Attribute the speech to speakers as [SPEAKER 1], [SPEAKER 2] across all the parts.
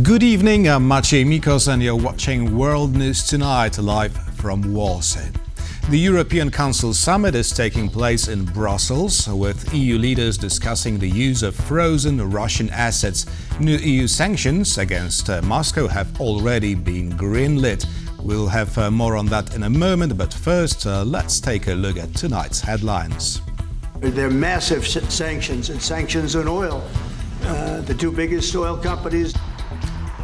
[SPEAKER 1] Good evening, I'm Maciej, Mikos, and you're watching World News Tonight, live from Warsaw. The European Council summit is taking place in Brussels, with EU leaders discussing the use of frozen Russian assets. New EU sanctions against Moscow have already been greenlit. We'll have more on that in a moment, but first, let's take a look at tonight's headlines.
[SPEAKER 2] There are massive sanctions, and sanctions on oil. The two biggest oil companies.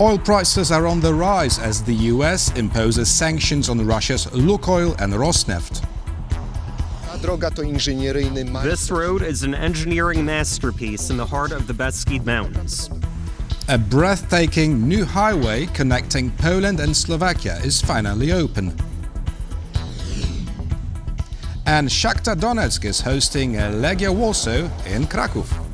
[SPEAKER 1] Oil prices are on the rise as the US imposes sanctions on Russia's Lukoil and Rosneft.
[SPEAKER 3] This road is an engineering masterpiece in the heart of the Beskid Mountains.
[SPEAKER 1] A breathtaking new highway connecting Poland and Slovakia is finally open. And Shakhtar Donetsk is hosting Legia Warsaw in Kraków.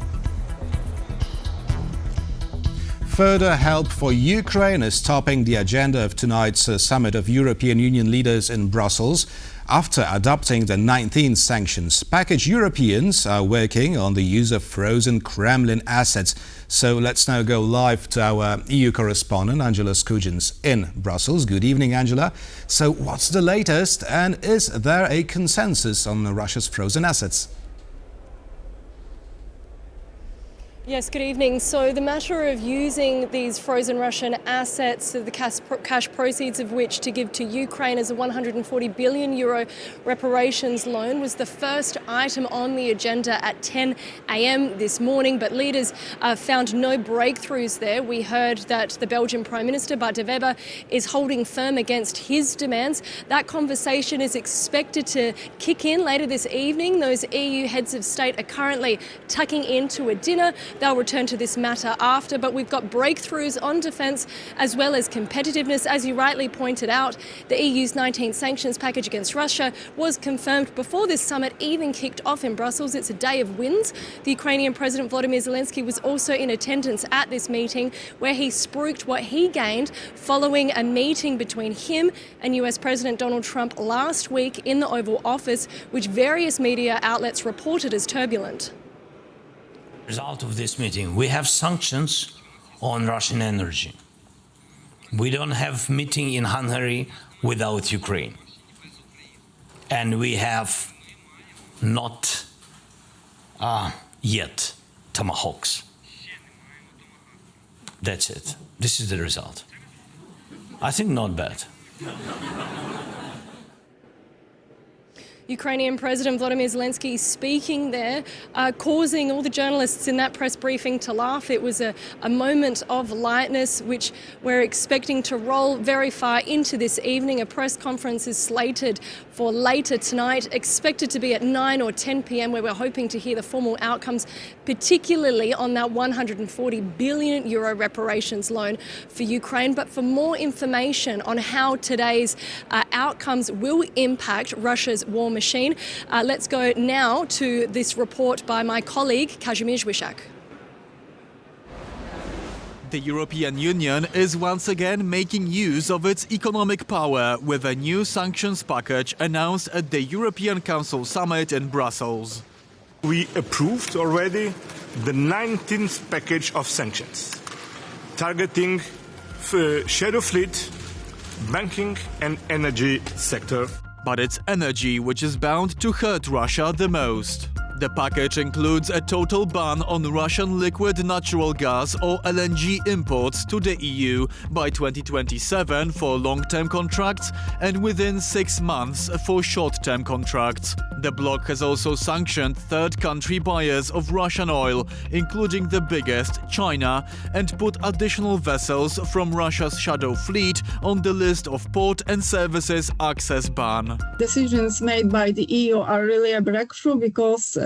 [SPEAKER 1] Further help for Ukraine is topping the agenda of tonight's summit of European Union leaders in Brussels. After adopting the 19th sanctions package, Europeans are working on the use of frozen Kremlin assets. So let's now go live to our EU correspondent, Angela Skujins, in Brussels. Good evening, Angela. So what's the latest, and is there a consensus on Russia's frozen assets?
[SPEAKER 4] Yes, good evening. So the matter of using these frozen Russian assets, the cash proceeds of which to give to Ukraine as a 140 billion euro reparations loan, was the first item on the agenda at 10 a.m. this morning, but leaders found no breakthroughs there. We heard that the Belgian Prime Minister, Bart de Wever, is holding firm against his demands. That conversation is expected to kick in later this evening. Those EU heads of state are currently tucking into a dinner. They'll return to this matter after, but we've got breakthroughs on defence as well as competitiveness. As you rightly pointed out, the EU's 19th sanctions package against Russia was confirmed before this summit even kicked off in Brussels. It's a day of wins. The Ukrainian President Volodymyr Zelensky was also in attendance at this meeting, where he spruiked what he gained following a meeting between him and US President Donald Trump last week in the Oval Office, which various media outlets reported as turbulent.
[SPEAKER 5] Result of this meeting, we have sanctions on Russian energy. We don't have meeting in Hungary without Ukraine. And we have not yet tomahawks. That's it. This is the result. I think not bad.
[SPEAKER 4] Ukrainian President Volodymyr Zelensky speaking there, causing all the journalists in that press briefing to laugh. It was a moment of lightness, which we're expecting to roll very far into this evening. A press conference is slated for later tonight, expected to be at 9 or 10 p.m, where we're hoping to hear the formal outcomes, particularly on that 140 billion euro reparations loan for Ukraine. But for more information on how today's outcomes will impact Russia's war machine, let's go now to this report by my colleague Kazimierz Wyszak.
[SPEAKER 6] The European Union is once again making use of its economic power with a new sanctions package announced at the European Council summit in Brussels.
[SPEAKER 7] We approved already the 19th package of sanctions, targeting shadow fleet, banking and energy sector.
[SPEAKER 6] But it's energy which is bound to hurt Russia the most. The package includes a total ban on Russian liquid natural gas or LNG imports to the EU by 2027 for long-term contracts and within 6 months for short-term contracts. The bloc has also sanctioned third-country buyers of Russian oil, including the biggest, China, and put additional vessels from Russia's shadow fleet on the list of port and services access ban.
[SPEAKER 8] Decisions made by the EU are really a breakthrough because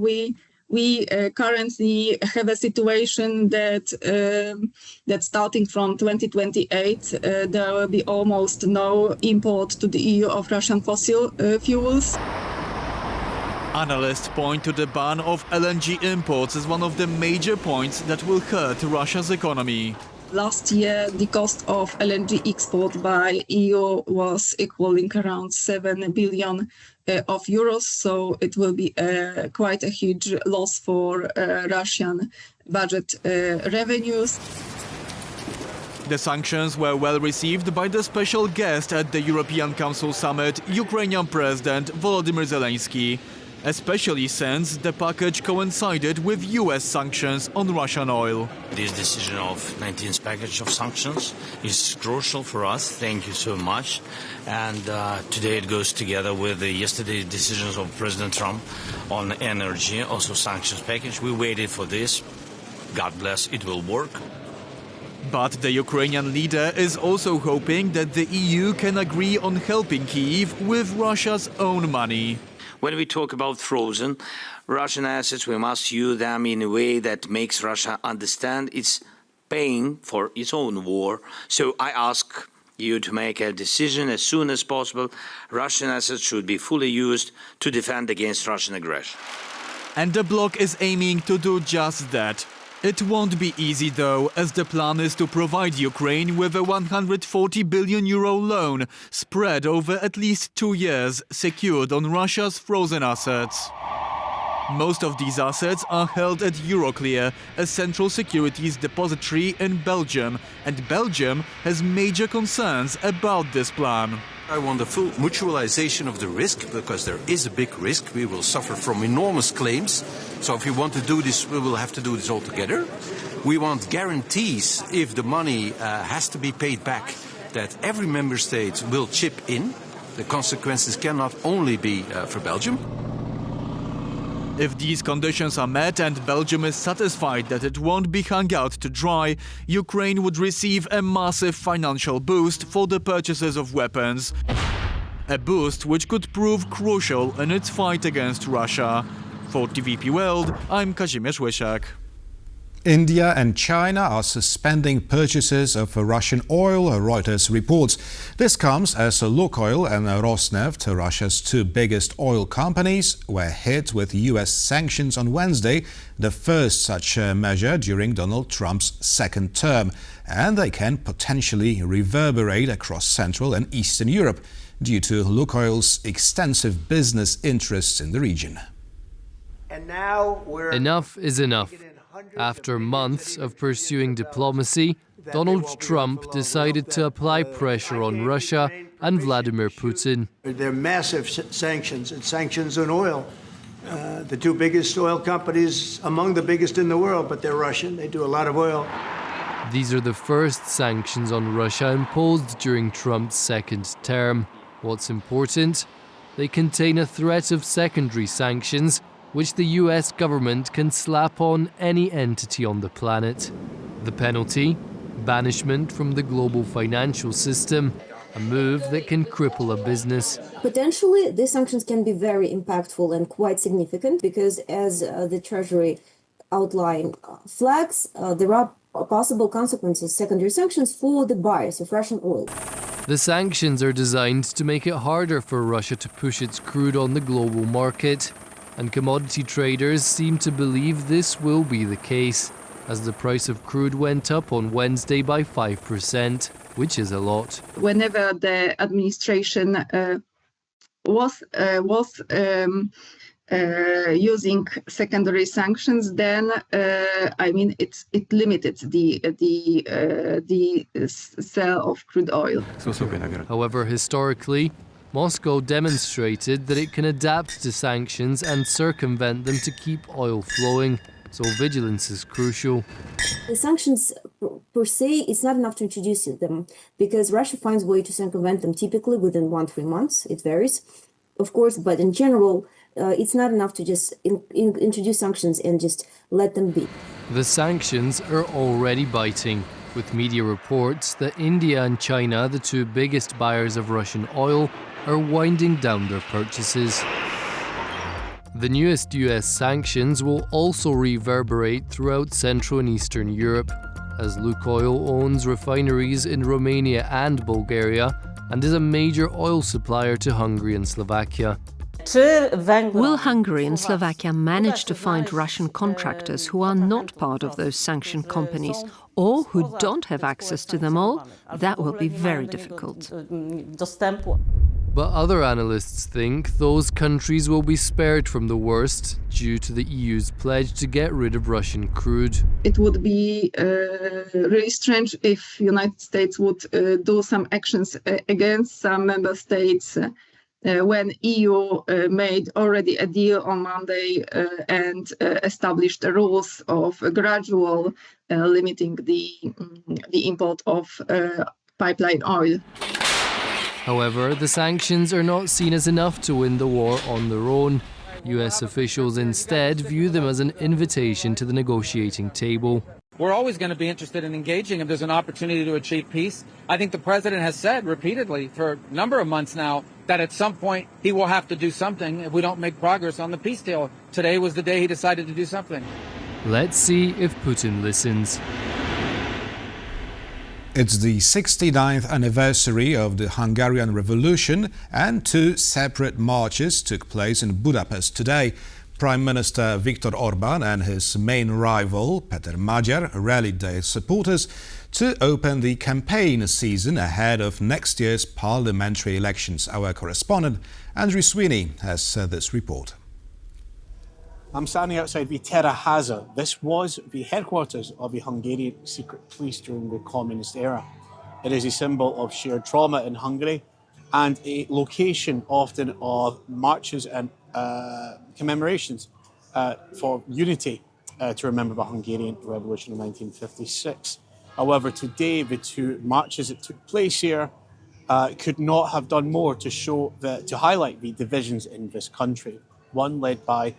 [SPEAKER 8] we currently have a situation that starting from 2028 there will be almost no import to the EU of Russian fossil fuels.
[SPEAKER 6] Analysts point to the ban of LNG imports as one of the major points that will hurt Russia's economy.
[SPEAKER 8] Last year, the cost of LNG export by EU was equaling around 7 billion of euros, so it will be quite a huge loss for Russian budget revenues.
[SPEAKER 6] The sanctions were well received by the special guest at the European Council summit, Ukrainian President Volodymyr Zelensky, especially since the package coincided with US sanctions on Russian oil.
[SPEAKER 5] This decision of 19th package of sanctions is crucial for us. Thank you so much. And today it goes together with the yesterday's decisions of President Trump on energy, also sanctions package. We waited for this. God bless, it will work.
[SPEAKER 6] But the Ukrainian leader is also hoping that the EU can agree on helping Kyiv with Russia's own money.
[SPEAKER 5] When we talk about frozen Russian assets, we must use them in a way that makes Russia understand it's paying for its own war. So I ask you to make a decision as soon as possible. Russian assets should be fully used to defend against Russian aggression.
[SPEAKER 6] And the bloc is aiming to do just that. It won't be easy though, as the plan is to provide Ukraine with a 140 billion euro loan spread over at least 2 years, secured on Russia's frozen assets. Most of these assets are held at Euroclear, a central securities depository in Belgium, and Belgium has major concerns about this plan.
[SPEAKER 9] I want a full mutualization of the risk, because there is a big risk. We will suffer from enormous claims. So if we want to do this, we will have to do this all together. We want guarantees if the money has to be paid back, that every member state will chip in. The consequences cannot only be for Belgium.
[SPEAKER 6] If these conditions are met and Belgium is satisfied that it won't be hung out to dry, Ukraine would receive a massive financial boost for the purchases of weapons. A boost which could prove crucial in its fight against Russia. For TVP World, I'm Kazimierz Łysiak.
[SPEAKER 1] India and China are suspending purchases of Russian oil, Reuters reports. This comes as Lukoil and Rosneft, Russia's two biggest oil companies, were hit with US sanctions on Wednesday, the first such measure during Donald Trump's second term, and they can potentially reverberate across Central and Eastern Europe due to Lukoil's extensive business interests in the region.
[SPEAKER 2] And now
[SPEAKER 10] enough is enough. After months of pursuing diplomacy, Donald Trump decided to apply pressure on Russia and Vladimir Putin.
[SPEAKER 2] There are massive sanctions, and sanctions on oil. The two biggest oil companies, among the biggest in the world, but they're Russian. They do a lot of oil.
[SPEAKER 10] These are the first sanctions on Russia imposed during Trump's second term. What's important? They contain a threat of secondary sanctions, which the US government can slap on any entity on the planet. The penalty? Banishment from the global financial system, a move that can cripple a business.
[SPEAKER 11] Potentially, these sanctions can be very impactful and quite significant because, as the Treasury outline flags, there are possible consequences, secondary sanctions, for the buyers of Russian oil.
[SPEAKER 10] The sanctions are designed to make it harder for Russia to push its crude on the global market. And commodity traders seem to believe this will be the case, as the price of crude went up on Wednesday by 5%, which is a lot.
[SPEAKER 8] Whenever the administration was using secondary sanctions, then it limited the sale of crude oil.
[SPEAKER 10] However, historically, Moscow demonstrated that it can adapt to sanctions and circumvent them to keep oil flowing, so vigilance is crucial.
[SPEAKER 11] The sanctions per se, it's not enough to introduce them, because Russia finds a way to circumvent them typically within 1-3 months. It varies, of course, but in general, it's not enough to just introduce sanctions and just let them be.
[SPEAKER 10] The sanctions are already biting, with media reports that India and China, the two biggest buyers of Russian oil, are winding down their purchases. The newest US sanctions will also reverberate throughout Central and Eastern Europe, as Lukoil owns refineries in Romania and Bulgaria and is a major oil supplier to Hungary and Slovakia.
[SPEAKER 12] Will Hungary and Slovakia manage to find Russian contractors who are not part of those sanctioned companies or who don't have access to them all? That will be very difficult.
[SPEAKER 10] But other analysts think those countries will be spared from the worst due to the EU's pledge to get rid of Russian crude.
[SPEAKER 8] It would be really strange if United States would do some actions against some member states when EU made already a deal on Monday and established the rules of gradual limiting the import of pipeline oil.
[SPEAKER 10] However, the sanctions are not seen as enough to win the war on their own. US officials instead view them as an invitation to the negotiating table.
[SPEAKER 13] We're always going to be interested in engaging if there's an opportunity to achieve peace. I think the president has said repeatedly for a number of months now that at some point he will have to do something if we don't make progress on the peace deal. Today was the day he decided to do something.
[SPEAKER 10] Let's see if Putin listens.
[SPEAKER 1] It's the 69th anniversary of the Hungarian Revolution, and two separate marches took place in Budapest today. Prime Minister Viktor Orbán and his main rival, Péter Magyar, rallied their supporters to open the campaign season ahead of next year's parliamentary elections. Our correspondent, Andrew Sweeney, has this report.
[SPEAKER 14] I'm standing outside the Terraháza. This was the headquarters of the Hungarian secret police during the communist era. It is a symbol of shared trauma in Hungary and a location often of marches and commemorations for unity to remember the Hungarian Revolution of 1956. However, today the two marches that took place here could not have done more to highlight the divisions in this country. One led by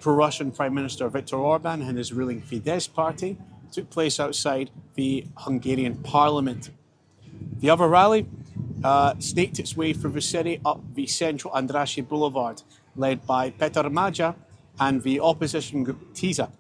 [SPEAKER 14] pro-Russian Prime Minister Viktor Orbán and his ruling Fidesz party took place outside the Hungarian parliament. The other rally snaked its way through the city up the central Andrássy Boulevard, led by Péter Magyar and the opposition group TISA.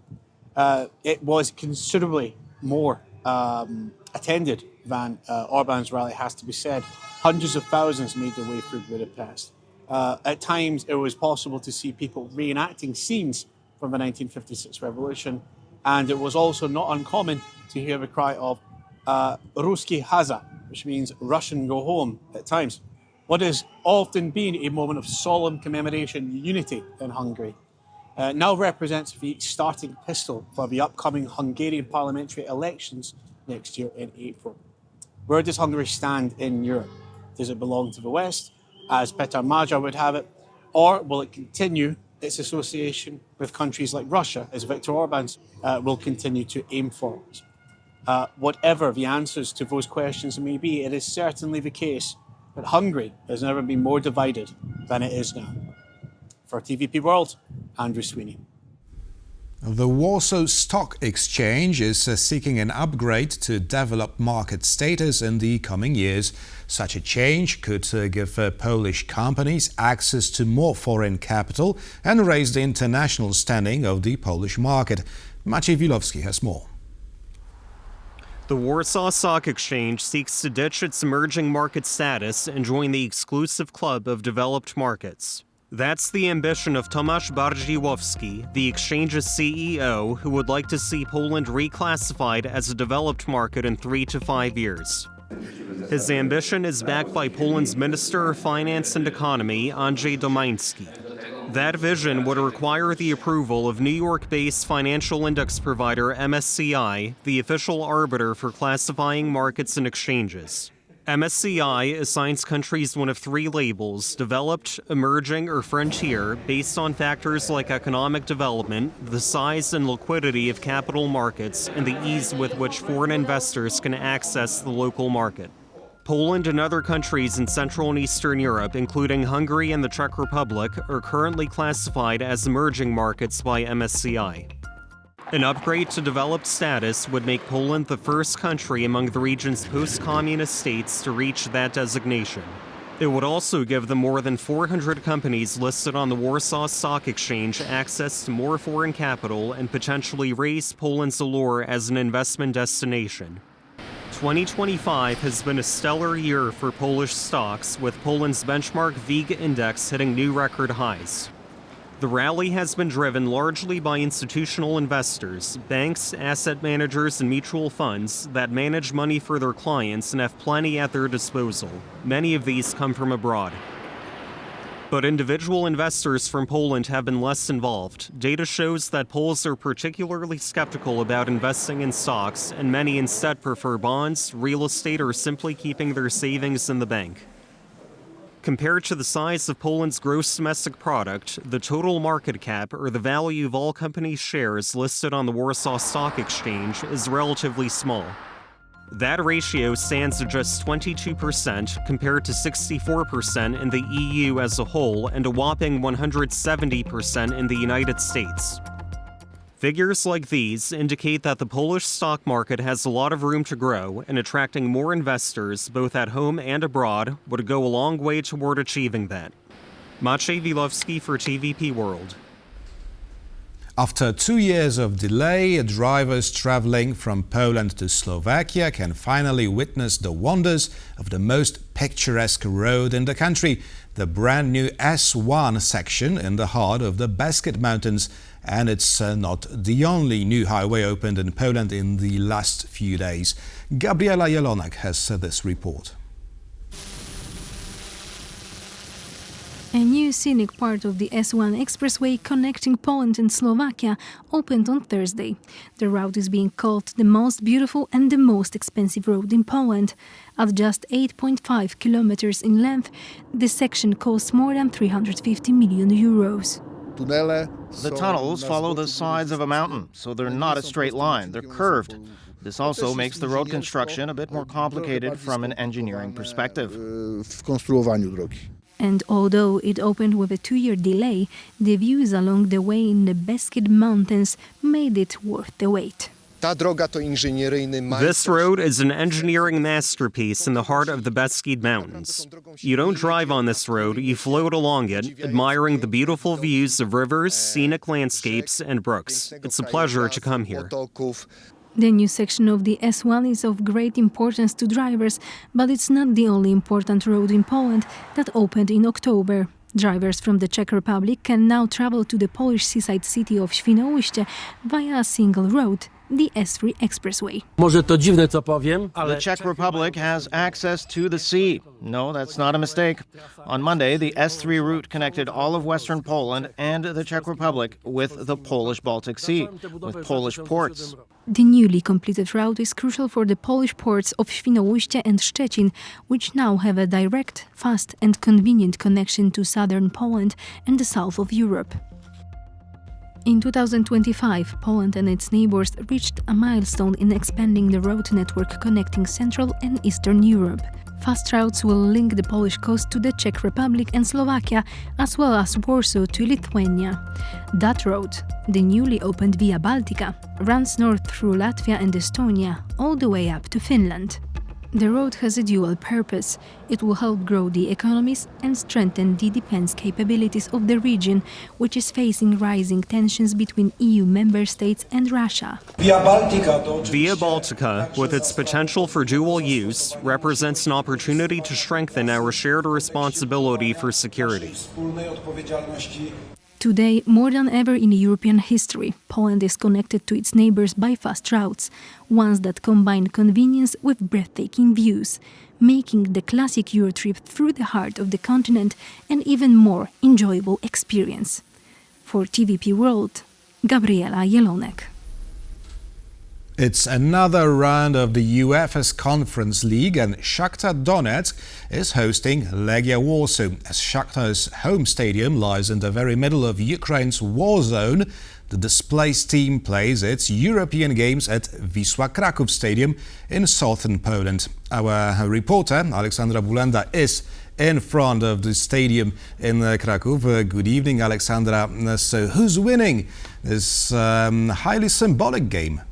[SPEAKER 14] It was considerably more attended than Orbán's rally, has to be said. Hundreds of thousands made their way through Budapest. At times, it was possible to see people reenacting scenes from the 1956 revolution, and it was also not uncommon to hear the cry of Ruski Haza, which means Russian go home at times. What has often been a moment of solemn commemoration and unity in Hungary now represents the starting pistol for the upcoming Hungarian parliamentary elections next year in April. Where does Hungary stand in Europe? Does it belong to the West, as Péter Magyar would have it, or will it continue its association with countries like Russia, as Viktor Orbán will continue to aim for it? Whatever the answers to those questions may be, it is certainly the case that Hungary has never been more divided than it is now. For TVP World, Andrew Sweeney.
[SPEAKER 1] The Warsaw Stock Exchange is seeking an upgrade to developed market status in the coming years. Such a change could give Polish companies access to more foreign capital and raise the international standing of the Polish market. Maciej has more.
[SPEAKER 3] The Warsaw Stock Exchange seeks to ditch its emerging market status and join the exclusive club of developed markets. That's the ambition of Tomasz Bardziłowski, the exchange's CEO, who would like to see Poland reclassified as a developed market in 3 to 5 years. His ambition is backed by Poland's Minister of Finance and Economy, Andrzej Domański. That vision would require the approval of New York-based financial index provider MSCI, the official arbiter for classifying markets and exchanges. MSCI assigns countries one of 3 labels: developed, emerging, or frontier, based on factors like economic development, the size and liquidity of capital markets, and the ease with which foreign investors can access the local market. Poland and other countries in Central and Eastern Europe, including Hungary and the Czech Republic, are currently classified as emerging markets by MSCI. An upgrade to developed status would make Poland the first country among the region's post-communist states to reach that designation. It would also give the more than 400 companies listed on the Warsaw Stock Exchange access to more foreign capital and potentially raise Poland's allure as an investment destination. 2025 has been a stellar year for Polish stocks, with Poland's benchmark WIG index hitting new record highs. The rally has been driven largely by institutional investors, banks, asset managers, and mutual funds that manage money for their clients and have plenty at their disposal. Many of these come from abroad. But individual investors from Poland have been less involved. Data shows that Poles are particularly skeptical about investing in stocks, and many instead prefer bonds, real estate, or simply keeping their savings in the bank. Compared to the size of Poland's gross domestic product, the total market cap, or the value of all companies' shares listed on the Warsaw Stock Exchange, is relatively small. That ratio stands at just 22% compared to 64% in the EU as a whole and a whopping 170% in the United States. Figures like these indicate that the Polish stock market has a lot of room to grow, and attracting more investors, both at home and abroad, would go a long way toward achieving that. Maciej for TVP World.
[SPEAKER 1] After 2 years of delay, drivers traveling from Poland to Slovakia can finally witness the wonders of the most picturesque road in the country, the brand new S1 section in the heart of the Beskid Mountains. And it's not the only new highway opened in Poland in the last few days. Gabriela Jelonek has this report.
[SPEAKER 15] A new scenic part of the S1 expressway connecting Poland and Slovakia opened on Thursday. The route is being called the most beautiful and the most expensive road in Poland. At just 8.5 kilometers in length, the section costs more than 350 million euros.
[SPEAKER 16] The tunnels follow the sides of a mountain, so they're not a straight line, they're curved. This also makes the road construction a bit more complicated from an engineering perspective.
[SPEAKER 15] And although it opened with a 2-year delay, the views along the way in the Beskid Mountains made it worth the wait.
[SPEAKER 3] This road is an engineering masterpiece in the heart of the Beskid Mountains. You don't drive on this road, you float along it, admiring the beautiful views of rivers, scenic landscapes, and brooks. It's a pleasure to come here.
[SPEAKER 15] The new section of the S1 is of great importance to drivers, but it's not the only important road in Poland that opened in October. Drivers from the Czech Republic can now travel to the Polish seaside city of Świnoujście via a single road, the S3 expressway.
[SPEAKER 16] The Czech Republic has access to the sea. No, that's not a mistake. On Monday, the S3 route connected all of western Poland and the Czech Republic with the Polish Baltic Sea, with Polish ports.
[SPEAKER 15] The newly completed route is crucial for the Polish ports of Świnoujście and Szczecin, which now have a direct, fast and convenient connection to southern Poland and the south of Europe. In 2025, Poland and its neighbors reached a milestone in expanding the road network connecting Central and Eastern Europe. Fast routes will link the Polish coast to the Czech Republic and Slovakia, as well as Warsaw to Lithuania. That road, the newly opened Via Baltica, runs north through Latvia and Estonia, all the way up to Finland. The road has a dual purpose. It will help grow the economies and strengthen the defense capabilities of the region, which is facing rising tensions between EU member states and Russia.
[SPEAKER 3] Via Baltica, with its potential for dual use, represents an opportunity to strengthen our shared responsibility for security.
[SPEAKER 15] Today, more than ever in European history, Poland is connected to its neighbors by fast routes, ones that combine convenience with breathtaking views, making the classic Euro trip through the heart of the continent an even more enjoyable experience. For TVP World, Gabriela Jelonek.
[SPEAKER 1] It's another round of the UEFA's Conference League, and Shakhtar Donetsk is hosting Legia Warsaw. As Shakhtar's home stadium lies in the very middle of Ukraine's war zone, the displaced team plays its European games at Wisła Kraków Stadium in southern Poland. Our reporter, Alexandra Bulenda, is in front of the stadium in Kraków. Good evening, Alexandra. So who's winning this highly symbolic game?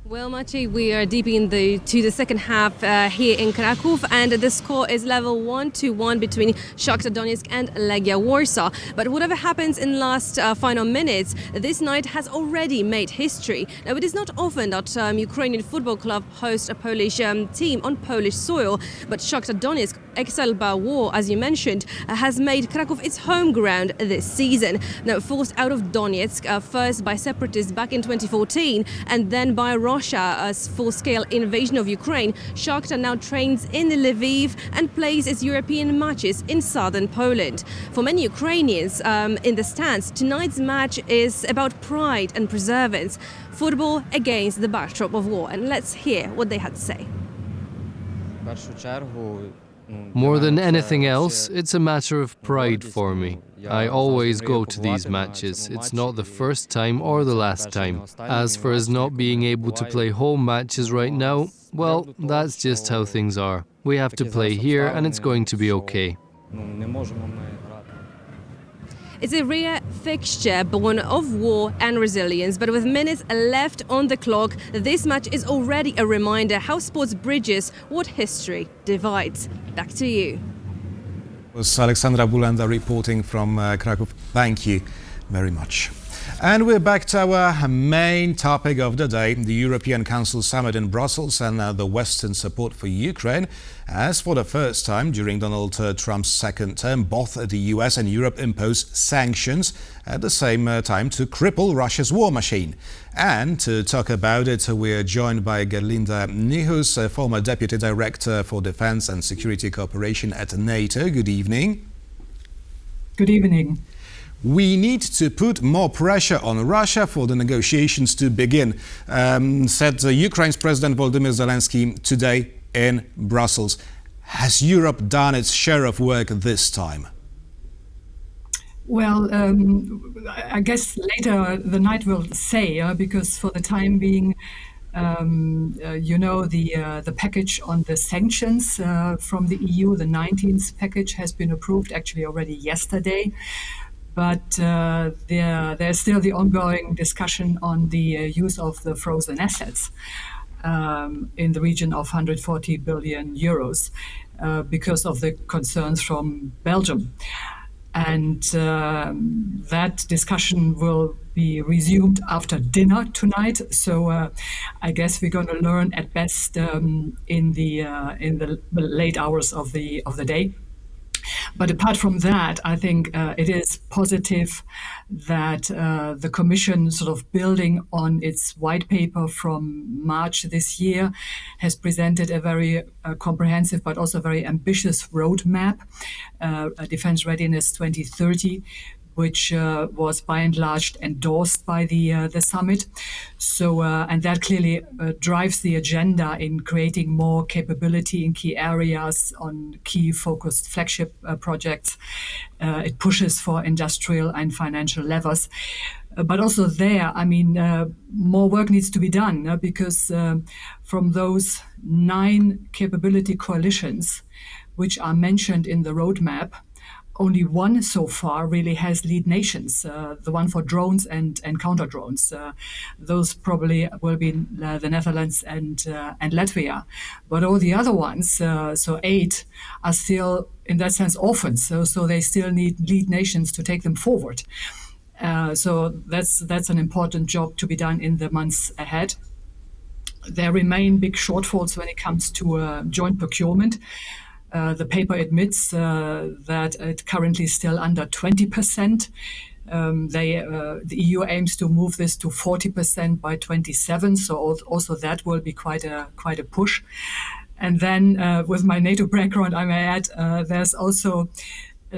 [SPEAKER 17] Well, Maciej, we are deep into the second half here in Kraków, and the score is level 1-1 between Shakhtar Donetsk and Legia Warsaw. But whatever happens in last final minutes, this night has already made history. Now, it is not often that Ukrainian football club hosts a Polish team on Polish soil, but Shakhtar Donetsk exiled by war, as you mentioned, has made Kraków its home ground this season. Now, forced out of Donetsk, first by separatists back in 2014 and then by Russia's full-scale invasion of Ukraine, Shakhtar now trains in Lviv and plays its European matches in southern Poland. For many Ukrainians in the stands, tonight's match is about pride and perseverance, football against the backdrop of war. And let's hear what they had to say.
[SPEAKER 10] More than anything else, it's a matter of pride for me. I always go to these matches. It's not the first time or the last time. As for us not being able to play home matches right now, well, that's just how things are. We have to play here and it's going to be okay.
[SPEAKER 17] It's a rare fixture born of war and resilience, but with minutes left on the clock, this match is already a reminder how sports bridges what history divides. Back to you.
[SPEAKER 1] It was Alexandra Bulenda reporting from Kraków. Thank you very much. And we're back to our main topic of the day, the European Council summit in Brussels and the Western support for Ukraine, as for the first time during Donald Trump's second term, both the US and Europe imposed sanctions at the same time to cripple Russia's war machine. And to talk about it, we're joined by Gerlinda Nihus, a former Deputy Director for Defense and Security Cooperation at NATO. Good evening.
[SPEAKER 18] Good evening.
[SPEAKER 1] We need to put more pressure on Russia for the negotiations to begin, said Ukraine's President Volodymyr Zelensky today in Brussels. Has Europe done its share of work this time?
[SPEAKER 18] Well, I guess later the night will say, because for the time being, the package on the sanctions from the EU, the 19th package, has been approved actually already yesterday. But there's still the ongoing discussion on the use of the frozen assets in the region of 140 billion euros because of the concerns from Belgium. And that discussion will be resumed after dinner tonight. So I guess we're going to learn at best in the late hours of the day. But apart from that, I think it is positive that the Commission, sort of building on its white paper from March this year, has presented a very comprehensive but also very ambitious roadmap, Defense Readiness 2030, which was by and large endorsed by the summit. So, and that clearly drives the agenda in creating more capability in key areas on key focused flagship projects. It pushes for industrial and financial levers. But also there, I mean, more work needs to be done because from those 9 capability coalitions, which are mentioned in the roadmap, only one so far really has lead nations, the one for drones and counter drones. Those probably will be the Netherlands and Latvia. But all the other ones, so 8, are still, in that sense, orphans. So they still need lead nations to take them forward. So that's an important job to be done in the months ahead. There remain big shortfalls when it comes to joint procurement. The paper admits that it currently is still under 20%. The EU aims to move this to 40% by 27, so also that will be quite a push. And then with my NATO background, I may add, there's also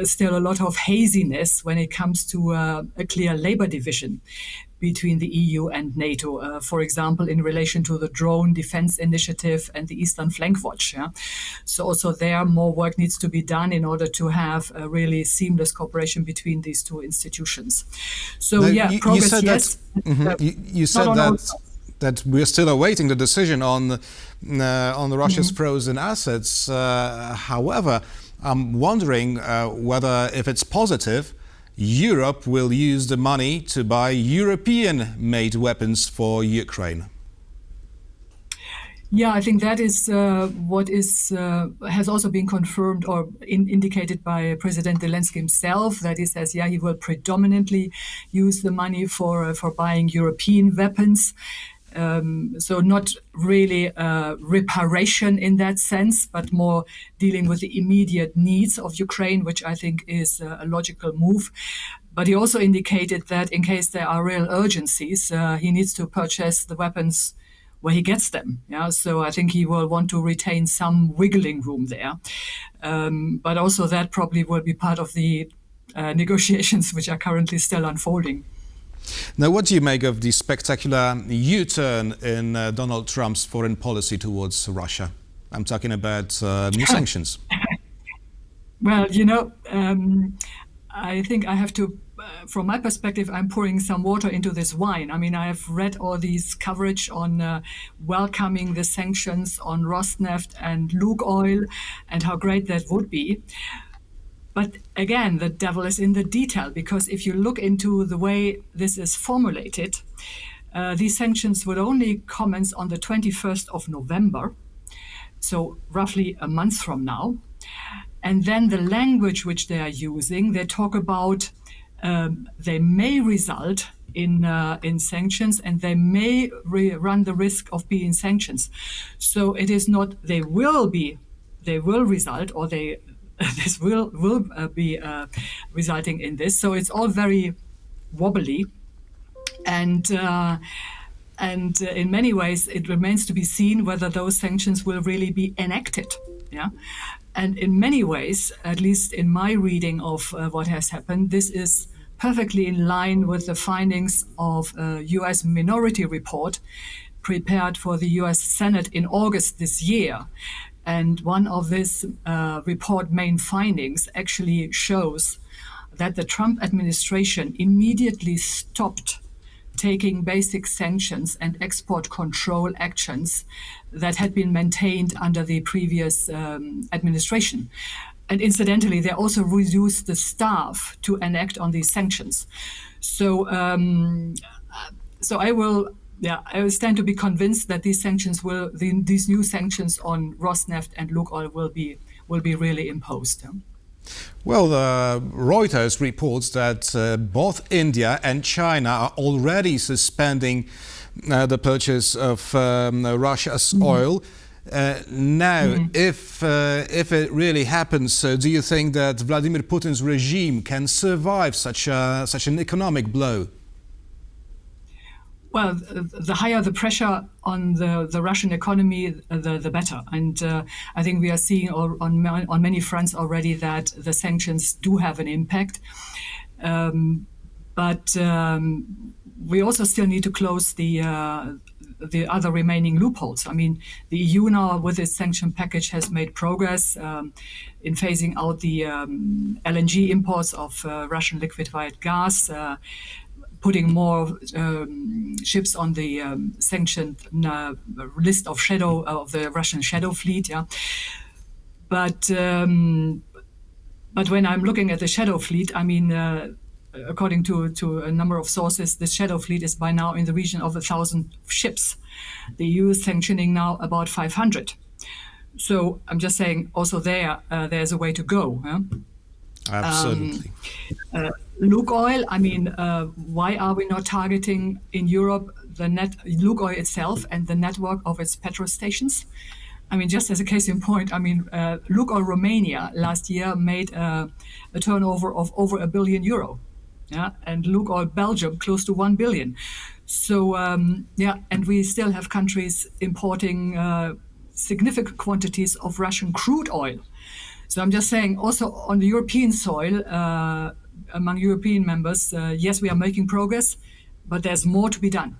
[SPEAKER 18] still a lot of haziness when it comes to a clear labor division between the EU and NATO, for example, in relation to the drone defense initiative and the Eastern Flank Watch. Yeah? So also there, more work needs to be done in order to have a really seamless cooperation between these two institutions. So
[SPEAKER 1] now,
[SPEAKER 18] progress,
[SPEAKER 1] you
[SPEAKER 18] yes.
[SPEAKER 1] You said that we're still awaiting the decision on Russia's frozen assets. However, I'm wondering whether, if it's positive, Europe will use the money to buy European-made weapons for Ukraine.
[SPEAKER 18] Yeah, I think that is what has also been confirmed or indicated by President Zelensky himself. That he says, he will predominantly use the money for buying European weapons. So not really reparation in that sense, but more dealing with the immediate needs of Ukraine, which I think is a logical move. But he also indicated that in case there are real urgencies, he needs to purchase the weapons where he gets them. Yeah, so I think he will want to retain some wiggling room there. But also that probably will be part of the negotiations which are currently still unfolding.
[SPEAKER 1] Now, what do you make of the spectacular U-turn in Donald Trump's foreign policy towards Russia? I'm talking about new sanctions.
[SPEAKER 18] Well, I think I have to, from my perspective, I'm pouring some water into this wine. I mean, I have read all these coverage on welcoming the sanctions on Rosneft and Lukoil and how great that would be. But again, the devil is in the detail, because if you look into the way this is formulated, these sanctions would only commence on the 21st of November, so roughly a month from now. And then the language which they are using, they talk about they may result in sanctions, and they may run the risk of being sanctions. So it is not they will result, or this will be resulting in this. So it's all very wobbly, and in many ways it remains to be seen whether those sanctions will really be enacted. Yeah, and in many ways, at least in my reading of what has happened, this is perfectly in line with the findings of a U.S. Minority Report prepared for the U.S. Senate in August this year. And one of this report main findings actually shows that the Trump administration immediately stopped taking basic sanctions and export control actions that had been maintained under the previous administration. And incidentally, they also reduced the staff to enact on these sanctions. So I will stand to be convinced that these sanctions these new sanctions on Rosneft and Lukoil will be really imposed. Yeah?
[SPEAKER 1] Well, Reuters reports that both India and China are already suspending the purchase of Russia's oil. Now, if it really happens, do you think that Vladimir Putin's regime can survive such an economic blow?
[SPEAKER 18] Well, the higher the pressure on the Russian economy, the better. And I think we are seeing on many fronts already that the sanctions do have an impact. But we also still need to close the other remaining loopholes. I mean, the EU now with its sanction package has made progress in phasing out the LNG imports of Russian liquefied gas, putting more ships on the sanctioned list of the Russian shadow fleet. Yeah, but when I'm looking at the shadow fleet, I mean, according to a number of sources, the shadow fleet is by now in the region of 1,000 ships. The EU is sanctioning now about 500. So I'm just saying, also there's a way to go. Huh?
[SPEAKER 1] Absolutely.
[SPEAKER 18] Lukoil, I mean, why are we not targeting in Europe Lukoil itself and the network of its petrol stations? I mean, just as a case in point, I mean, Lukoil Romania last year made a turnover of over €1 billion, yeah, and Lukoil Belgium close to 1 billion. So, and we still have countries importing significant quantities of Russian crude oil. So I'm just saying, also on the European soil, among European members, yes, we are making progress, but there's more to be done.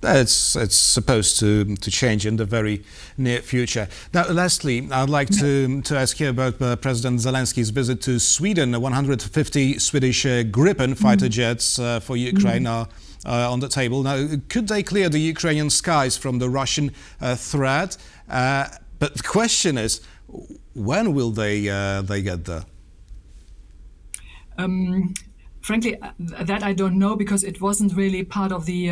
[SPEAKER 1] It's supposed to change in the very near future. Now, lastly, I'd like to ask you about President Zelensky's visit to Sweden. 150 Swedish Gripen fighter jets for Ukraine are on the table. Now, could they clear the Ukrainian skies from the Russian threat? But the question is, when will they get there?
[SPEAKER 18] Frankly, that I don't know, because it wasn't really part of the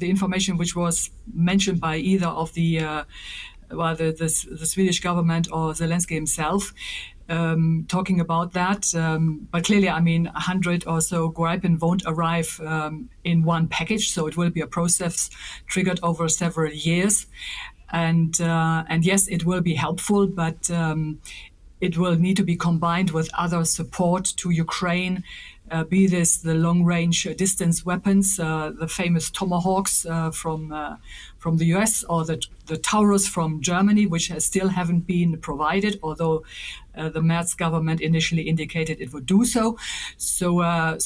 [SPEAKER 18] information which was mentioned by either of the Swedish government or Zelensky himself. talking about that. But clearly, I mean, 100 or so Gripen won't arrive in one package, so it will be a process triggered over several years. And yes, it will be helpful, but it will need to be combined with other support to Ukraine, be this the long-range distance weapons, the famous Tomahawks from the US, or the Taurus from Germany, which still haven't been provided, although the Merz government initially indicated it would do so. So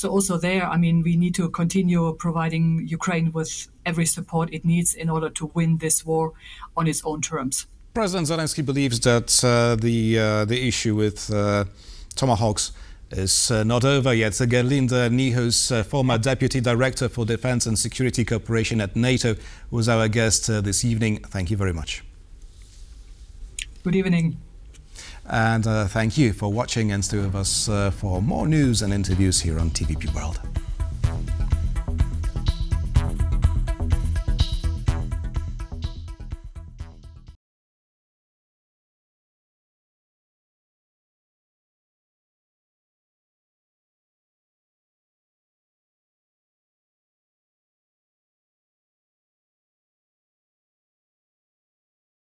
[SPEAKER 18] also there, I mean, we need to continue providing Ukraine with every support it needs in order to win this war on its own terms.
[SPEAKER 1] President Zelensky believes that the issue with Tomahawks is not over yet. Gerlinde Niehaus, former Deputy Director for Defense and Security Cooperation at NATO, was our guest this evening. Thank you very much.
[SPEAKER 18] Good evening.
[SPEAKER 1] And thank you for watching, and stay with us for more news and interviews here on TVP World.